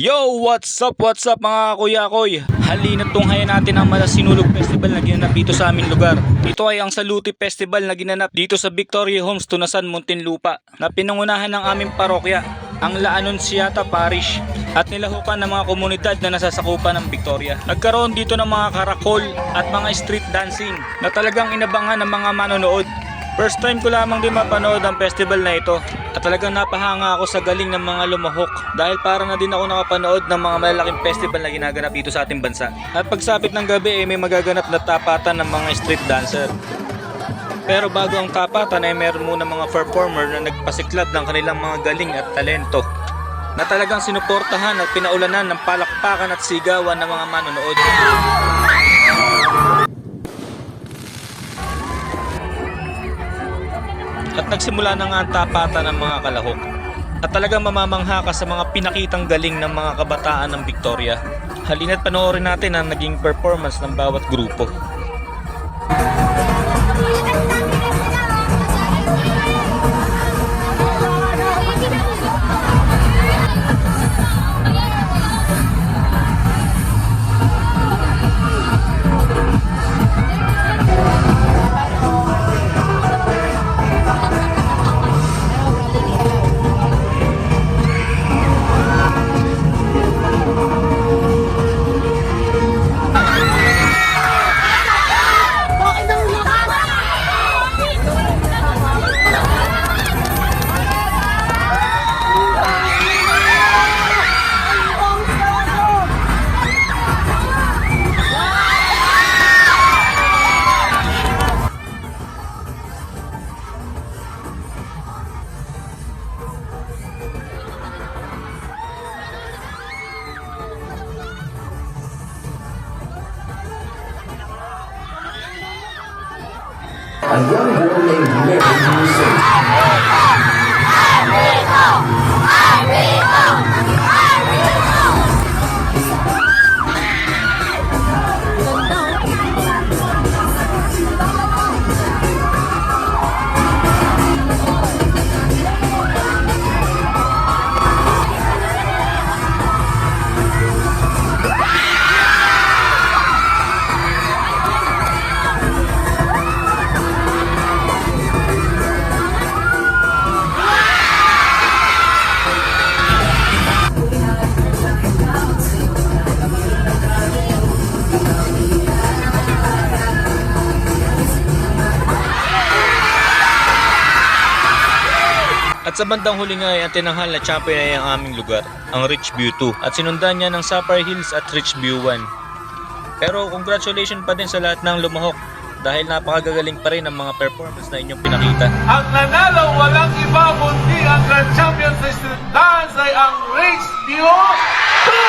Yo! What's up mga kuya koy? Halina't tunghayan natin ang Malasinulog Festival na ginanap dito sa aming lugar. Ito ay ang Saluti Festival na ginanap dito sa Victoria Homes, Tunasan, Muntinlupa na pinangunahan ng aming parokya, ang La Anunciata Parish, at nilahukan ng mga komunidad na nasasakupan ng Victoria. Nagkaroon dito ng mga karakol at mga street dancing na talagang inabangan ng mga manonood. First time ko lamang din mapanood ang festival na ito at talagang napahanga ako sa galing ng mga lumahok dahil para na din ako nakapanood ng mga malalaking festival na ginaganap dito sa ating bansa. At pagsapit ng gabi may magaganap na tapatan ng mga street dancer. Pero bago ang tapatan ay meron muna mga performer na nagpasiklab ng kanilang mga galing at talento na talagang sinuportahan at pinaulanan ng palakpakan at sigawan ng mga manonood. At nagsimula na nga ang tapatan ng mga kalahok. At talagang mamamangha ka sa mga pinakitang galing ng mga kabataan ng Victoria. Halina't panoorin natin ang naging performance ng bawat grupo. A young boy named Mary who sings. At sa bandang huli nga ay ang tinanghal na champion ay ang aming lugar, ang Richview 2, at sinundan niya ng Sapphire Hills at Richview 1. Pero congratulations pa din sa lahat ng lumahok dahil napakagagaling pa rin ang mga performance na inyong pinakita. Ang nanalo walang iba kundi ang Grand Champion sa Street Dance ay ang Richview 2!